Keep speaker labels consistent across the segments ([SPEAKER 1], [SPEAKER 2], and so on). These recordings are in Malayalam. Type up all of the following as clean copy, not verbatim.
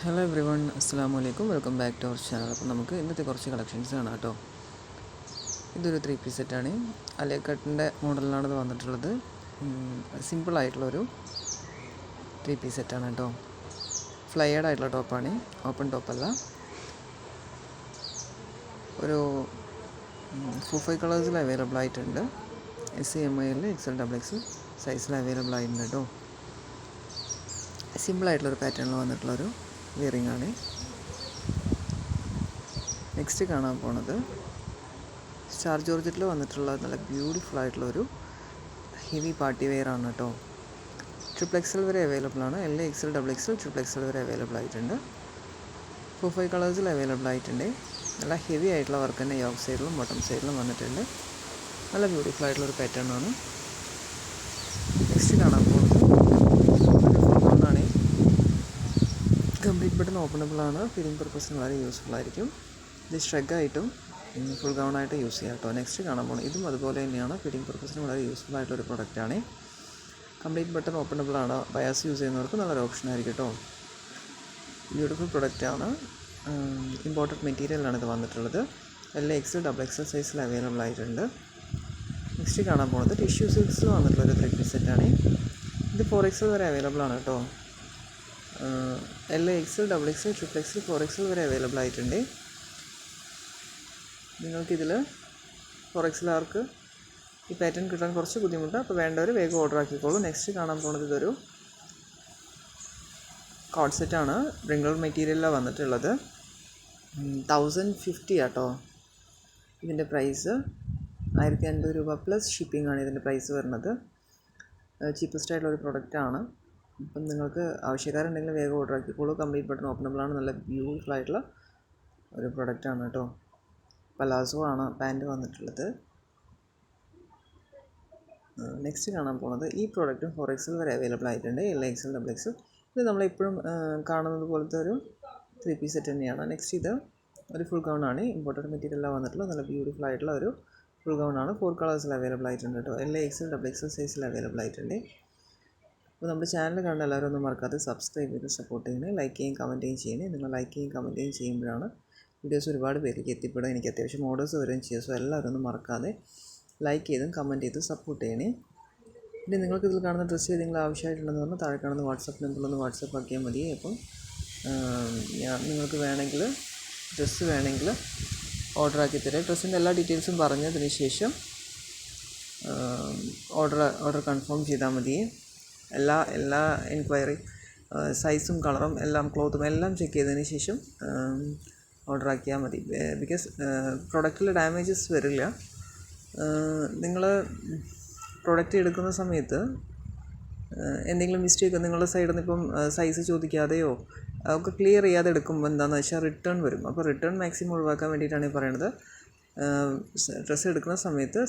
[SPEAKER 1] ഹലോ എവ്രി വൺ, അസ്സാം വലൈക്കും. Welcome back to our channel. അപ്പോൾ നമുക്ക് ഇന്നത്തെ കുറച്ച് കളക്ഷൻസ് കാണാം കേട്ടോ. ഇതൊരു 3 പീസ് സെറ്റാണ്. അലിയക്കട്ടിൻ്റെ മോഡലിലാണ് ഇത് വന്നിട്ടുള്ളത്. സിമ്പിളായിട്ടുള്ളൊരു 3 പീസ് സെറ്റാണ് കേട്ടോ. ഫ്ലയേഡ് ആയിട്ടുള്ള ടോപ്പാണ്, ഓപ്പൺ ടോപ്പല്ല. ഒരു 4-5 കളേഴ്സിൽ അവൈലബിൾ ആയിട്ടുണ്ട്. SML, XL, XXL സൈസിൽ അവൈലബിൾ ആയിട്ടുണ്ട് കേട്ടോ. സിമ്പിളായിട്ടുള്ളൊരു പാറ്റേണിൽ വന്നിട്ടുള്ളൊരു വിയറിംഗ് ആണ്. നെക്സ്റ്റ് കാണാൻ പോണത് സ്റ്റാർ ജോർജറ്റിൽ വന്നിട്ടുള്ള നല്ല ബ്യൂട്ടിഫുൾ ആയിട്ടുള്ളൊരു ഹെവി പാർട്ടി വെയർ ആണ് കേട്ടോ. XXL വരെ അവൈലബിൾ ആണ്. XL, XXL, XXL വരെ അവൈലബിൾ ആയിട്ടുണ്ട്. 4-5 കളേഴ്സിൽ അവൈലബിൾ ആയിട്ടുണ്ട്. നല്ല ഹെവി ആയിട്ടുള്ള വർക്ക് തന്നെ യോക്ക് സൈഡിലും ബോട്ടം സൈഡിലും വന്നിട്ടുണ്ട്. നല്ല ബ്യൂട്ടിഫുൾ ആയിട്ടുള്ളൊരു പാറ്റേൺ ആണ്. നെക്സ്റ്റ് കാണാൻ പോകുന്നത് കംപ്ലീറ്റ് ബട്ടൺ ഓപ്പണബിൾ ആണ്. ഫീഡിങ് പർപ്പസിന് വളരെ യൂസ്ഫുൾ ആയിരിക്കും. ഇത് ഷ്രഗായിട്ടും ഫുൾ ഗൗണായിട്ട് യൂസ് ചെയ്യാം കേട്ടോ. നെക്സ്റ്റ് കാണാൻ പോകുന്നത് ഇതും അതുപോലെ തന്നെയാണ്. ഫീഡിങ് പർപ്പസിന് വളരെ യൂസ്ഫുൾ ആയിട്ടൊരു പ്രൊഡക്റ്റാണ്. കംപ്ലീറ്റ് ബട്ടൺ ഓപ്പണബിൾ ആണ്. ബയാസ് യൂസ് ചെയ്യുന്നവർക്ക് നല്ലൊരു ഓപ്ഷൻ ആയിരിക്കും കേട്ടോ. ബ്യൂട്ടിഫുൾ പ്രൊഡക്റ്റാണ്. ഇമ്പോർട്ടഡ് മെറ്റീരിയലാണ് ഇത് വന്നിട്ടുള്ളത്. XL, XXL സൈസിൽ അവൈലബിൾ ആയിട്ടുണ്ട്. നെക്സ്റ്റ് കാണാൻ പോകുന്നത് ടിഷ്യൂ സിൽക്സിൽ വന്നിട്ടുള്ളൊരു 3-പീസ് സെറ്റാണ്. ഇത് 4XL വരെ അവൈലബിൾ ആണ് കേട്ടോ. XL, XXL, XXL, 4XL വരെ അവൈലബിൾ ആയിട്ടുണ്ട്. നിങ്ങൾക്കിതിൽ 4XL ആർക്ക് ഈ പാറ്റേൺ കിട്ടാൻ കുറച്ച് ബുദ്ധിമുട്ടാണ്. അപ്പോൾ വേണ്ടവർ വേഗം ഓർഡർ ആക്കിക്കോളൂ. നെക്സ്റ്റ് കാണാൻ പോകുന്നത് ഇതൊരു കോഡ് സെറ്റാണ്. ബ്രിംഗിൾ മെറ്റീരിയലിലാണ് വന്നിട്ടുള്ളത്. 1050 ആട്ടോ ഇതിൻ്റെ പ്രൈസ്. 1050 രൂപ പ്ലസ് ഷിപ്പിംഗ് ആണ് ഇതിൻ്റെ പ്രൈസ് വരുന്നത്. ചീപ്പസ്റ്റ് ആയിട്ടുള്ളൊരു പ്രൊഡക്റ്റാണ്. അപ്പം നിങ്ങൾക്ക് ആവശ്യക്കാരുണ്ടെങ്കിൽ വേഗം ഓർഡർ ആക്കിക്കോളൂ. കംപ്ലീറ്റ് ബട്ടൺ ഓപ്പണബിളാണ്. നല്ല ബ്യൂട്ടിഫുൾ ആയിട്ടുള്ള ഒരു പ്രൊഡക്റ്റാണ് കേട്ടോ. പലാസോ ആണ് പാൻറ്റ് വന്നിട്ടുള്ളത്. നെക്സ്റ്റ് കാണാൻ പോകുന്നത് ഈ പ്രോഡക്റ്റും 4XL വരെ അവൈലബിൾ ആയിട്ടുണ്ട്. XL, XXL ഇത് നമ്മളെപ്പോഴും കാണുന്നത് പോലത്തെ ഒരു 3-പീസ് സെറ്റ് തന്നെയാണ്. നെക്സ്റ്റ് ഇത് ഒരു ഫുൾ ഗൗണാണ്. ഇമ്പോർട്ടഡ് മെറ്റീരിയലാണ് വന്നിട്ടുള്ളത്. നല്ല ബ്യൂട്ടിഫുൾ ആയിട്ടുള്ള ഒരു ഫുൾ ഗൗണാണ്. 4 കളേഴ്സിൽ അവൈലബിൾ ആയിട്ടുണ്ട് കേട്ടോ. XL, XXL സൈസിൽ അവൈലബിൾ ആയിട്ടുണ്ട്. അപ്പോൾ നമ്മുടെ ചാനൽ കണ്ട എല്ലാവരും ഒന്നും മറക്കാതെ സബ്സ്ക്രൈബ് ചെയ്ത് സപ്പോർട്ട് ചെയ്യണേ. ലൈക്ക് ചെയ്യുകയും കമൻറ്റ് ചെയ്യണേ. നിങ്ങൾ ലൈക്ക് ചെയ്യുകയും കമൻറ്റ് ചെയ്യുകയും ചെയ്യുമ്പോഴാണ് വീഡിയോസ് ഒരുപാട് പേർക്ക് എത്തിപ്പെടുക. എനിക്ക് അത്യാവശ്യം ഓർഡേഴ്സ് വരികയും ചെയ്യും. സോ എല്ലാവരും ഒന്നും മറക്കാതെ ലൈക്ക് ചെയ്തും കമൻറ്റ് ചെയ്തും സപ്പോർട്ട് ചെയ്യണേ. പിന്നെ നിങ്ങൾക്ക് ഇതിൽ കാണുന്ന ഡ്രസ്സ് ഏതെങ്കിലും ആവശ്യമായിട്ടുണ്ടെന്ന് പറഞ്ഞാൽ താഴെ കാണുന്ന വാട്സപ്പ് നമ്പറിലൊന്ന് വാട്സപ്പ് ആക്കിയാൽ മതി. അപ്പം നിങ്ങൾക്ക് വേണമെങ്കിൽ ഡ്രസ്സ് വേണമെങ്കിൽ ഓർഡർ ആക്കി തരാം. ഡ്രസ്സിൻ്റെ എല്ലാ ഡീറ്റെയിൽസും പറഞ്ഞതിന് ശേഷം ഓർഡർ കൺഫേം ചെയ്താൽ മതി. എല്ലാ എൻക്വയറി സൈസും കളറും എല്ലാം ക്ലോത്തും എല്ലാം ചെക്ക് ചെയ്തതിന് ശേഷം ഓർഡർ ആക്കിയാൽ മതി. ബിക്കോസ് പ്രൊഡക്റ്റിൽ ഡാമേജസ് വരില്ല. നിങ്ങൾ പ്രൊഡക്റ്റ് എടുക്കുന്ന സമയത്ത് എന്തെങ്കിലും മിസ്റ്റേക്ക് നിങ്ങളുടെ സൈഡിൽ നിന്ന് ഇപ്പം സൈസ് ചോദിക്കാതെയോ ഒക്കെ ക്ലിയർ ചെയ്യാതെ എടുക്കുമ്പോൾ എന്താണെന്ന് വെച്ചാൽ റിട്ടേൺ വരും. അപ്പോൾ റിട്ടേൺ മാക്സിമം ഒഴിവാക്കാൻ വേണ്ടിയിട്ടാണ് ഈ പറയുന്നത്. ഡ്രസ്സ് എടുക്കുന്ന സമയത്ത്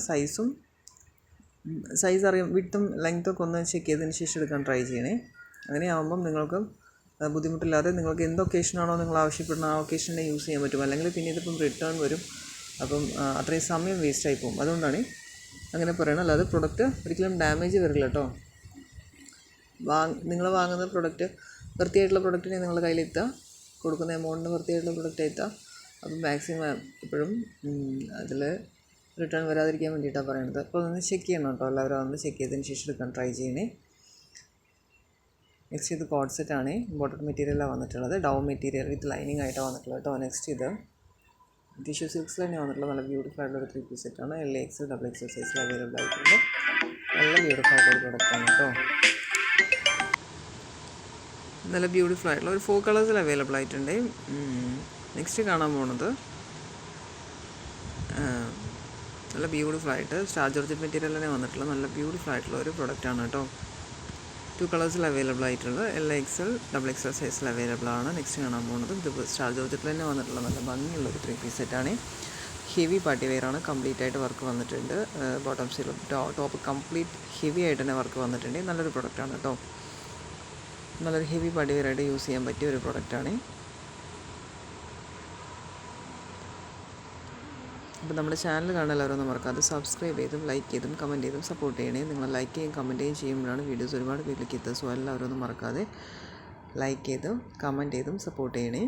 [SPEAKER 1] സൈസ് അറിയാം, വിഡ്ത്തും ലെങ്ത്തൊക്കെ ഒന്ന് ചെക്ക് ചെയ്തതിന് ശേഷം എടുക്കാൻ ട്രൈ ചെയ്യണേ. അങ്ങനെയാകുമ്പം നിങ്ങൾക്ക് ബുദ്ധിമുട്ടില്ലാതെ നിങ്ങൾക്ക് എന്ത് ഒക്കേഷനാണോ നിങ്ങൾ ആവശ്യപ്പെടുന്ന ആ ഒക്കേഷനെ യൂസ് ചെയ്യാൻ പറ്റും. അല്ലെങ്കിൽ പിന്നെ ഇതിപ്പം റിട്ടേൺ വരും. അപ്പം അത്രയും സമയം വേസ്റ്റായി പോകും. അതുകൊണ്ടാണ് അങ്ങനെ പറയണം. അല്ലാതെ പ്രൊഡക്റ്റ് ഒരിക്കലും ഡാമേജ് വരില്ല കേട്ടോ. നിങ്ങൾ വാങ്ങുന്ന പ്രൊഡക്റ്റ് വൃത്തിയായിട്ടുള്ള പ്രൊഡക്റ്റിനെ നിങ്ങളുടെ കയ്യിലെത്താം. കൊടുക്കുന്ന എമൗണ്ടിന് വൃത്തിയായിട്ടുള്ള പ്രൊഡക്റ്റ് എത്താം. അപ്പം മാക്സിമം എപ്പോഴും അതിൽ റിട്ടേൺ വരാതിരിക്കാൻ വേണ്ടിയിട്ടാണ് പറയുന്നത്. അപ്പോൾ ഒന്ന് ചെക്ക് ചെയ്യണം കേട്ടോ. എല്ലാവരും ഒന്ന് ചെക്ക് ചെയ്തതിന് ശേഷം എടുക്കാൻ ട്രൈ ചെയ്യണേ. നെക്സ്റ്റ് ഇത് കോഡ് സെറ്റാണ്. ഇമ്പോർട്ടഡ് മെറ്റീരിയലാണ് വന്നിട്ടുള്ളത്. ഡൗ മെറ്റീരിയൽ വിത്ത് ലൈനിങ് ആയിട്ടാണ് വന്നിട്ടുള്ളത് കേട്ടോ. നെക്സ്റ്റ് ഇത് ടിഷ്യൂ സിൽക്സിൽ തന്നെ വന്നിട്ടുള്ള നല്ല ബ്യൂട്ടിഫുൾ ആയിട്ടുള്ളൊരു 3-പീസ് സെറ്റാണ്. XL, XXL സൈസിൽ അവൈലബിൾ ആയിട്ടുണ്ട്. നല്ല ബ്യൂട്ടിഫുൾ ആയിട്ടുള്ള പ്രൊഡക്റ്റാണ് കേട്ടോ. നല്ല ബ്യൂട്ടിഫുൾ ആയിട്ടുള്ള ഒരു 4 കളേഴ്സിൽ അവൈലബിൾ ആയിട്ടുണ്ട്. നെക്സ്റ്റ് കാണാൻ പോകുന്നത് നല്ല ബ്യൂട്ടിഫുൾ ആയിട്ട് സ്റ്റാർ ജോർജറ്റ് മെറ്റീരിയൽ തന്നെ വന്നിട്ടുള്ള നല്ല ബ്യൂട്ടിഫുൾ ആയിട്ടുള്ള ഒരു പ്രൊഡക്റ്റാണ് കേട്ടോ. 2 കളേഴ്സിൽ അവൈലബിൾ ആയിട്ടുള്ളത്. XL, XXL സൈസിൽ അവൈലബിൾ ആണ്. നെക്സ്റ്റ് കാണാൻ പോകുന്നത് ഇത് സ്റ്റാർ ജോർജറ്റിൽ തന്നെ വന്നിട്ടുള്ള നല്ല ഭംഗിയുള്ളൊരു 3-പീസ് സെറ്റാണ്. ഹെവി പാർട്ടി വെയറാണ്. കംപ്ലീറ്റ് ആയിട്ട് വർക്ക് വന്നിട്ടുണ്ട്. ബോട്ടം സൈഡിലും ടോപ്പ് കംപ്ലീറ്റ് ഹെവി ആയിട്ട് തന്നെ വർക്ക് വന്നിട്ടുണ്ട്. നല്ലൊരു പ്രൊഡക്റ്റാണ് കേട്ടോ. നല്ലൊരു ഹെവി പാർട്ടി വെയറായിട്ട് യൂസ് ചെയ്യാൻ പറ്റിയ ഒരു പ്രൊഡക്റ്റാണ്. അപ്പോൾ നമ്മുടെ ചാനൽ കാണാൻ എല്ലാവരും ഒന്ന് മറക്കാതെ സബ്സ്ക്രൈബ് ചെയ്തും ലൈക്ക് ചെയ്തും കമൻറ്റ് ചെയ്തും സപ്പോർട്ട് ചെയ്യണേ. നിങ്ങൾ ലൈക്ക് ചെയ്യുകയും കമൻറ്റ് ചെയ്യുകയും ചെയ്യുമ്പോഴാണ് വീഡിയോസ് ഒരുപാട് പേരിലേക്ക് എത്തുക. സോ എല്ലാവരും ഒന്ന് മറക്കാതെ ലൈക്ക് ചെയ്തും കമൻറ്റ് ചെയ്തും സപ്പോർട്ട് ചെയ്യണേ.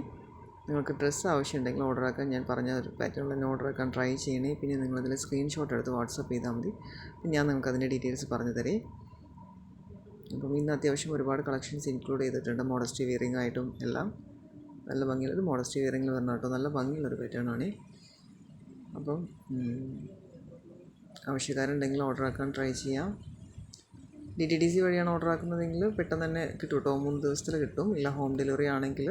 [SPEAKER 1] നിങ്ങൾക്ക് ഡ്രസ്സ് ആവശ്യമുണ്ടെങ്കിൽ ഓർഡർ ആക്കാൻ ഞാൻ പറഞ്ഞ ഒരു പാറ്റേണിൽ തന്നെ ഓർഡർ ആക്കാൻ ട്രൈ ചെയ്യണേ. പിന്നെ നിങ്ങളതിൽ സ്ക്രീൻഷോട്ട് എടുത്ത് വാട്സപ്പ് ചെയ്താൽ മതി. ഞാൻ നിങ്ങൾക്ക് അതിൻ്റെ ഡീറ്റെയിൽസ് പറഞ്ഞു തരേ. അപ്പം ഇന്ന് അത്യാവശ്യം ഒരുപാട് കളക്ഷൻസ് ഇൻക്ലൂഡ് ചെയ്തിട്ടുണ്ട്. മോഡസ്റ്റി വിയറിംഗ് ആയിട്ടും എല്ലാം നല്ല ഭംഗിയുള്ളൊരു മോഡസ്റ്റി വിയറിംഗിൽ വരണം കേട്ടോ. നല്ല ഭംഗിയുള്ളൊരു പാറ്റേൺ ആണ്. അപ്പം ആവശ്യക്കാരുണ്ടെങ്കിൽ ഓർഡർ ആക്കാൻ ട്രൈ ചെയ്യാം. DTDC വഴിയാണ് ഓർഡർ ആക്കുന്നതെങ്കിൽ പെട്ടെന്ന് തന്നെ കിട്ടും കേട്ടോ. 3 ദിവസത്തിൽ കിട്ടും. ഇല്ല ഹോം ഡെലിവറി ആണെങ്കിൽ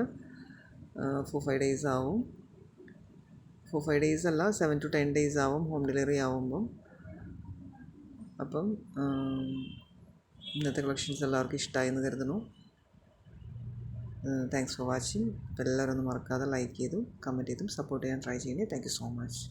[SPEAKER 1] 4-5 ഡേയ്സ് ആവും. 4-5 ഡേയ്സ് അല്ല, 7 to 10 ഡേയ്സ് ആവും ഹോം ഡെലിവറി ആവുമ്പം. അപ്പം ഇന്നത്തെ കളക്ഷൻസ് എല്ലാവർക്കും ഇഷ്ടമായി എന്ന് കരുതുന്നു. Thanks for watching. അപ്പോൾ എല്ലാവരും ഒന്ന് മറക്കാതെ ലൈക്ക് ചെയ്തും കമൻറ്റ് ചെയ്തും സപ്പോർട്ട് ചെയ്യാൻ ട്രൈ ചെയ്യണേ. Thank you so much.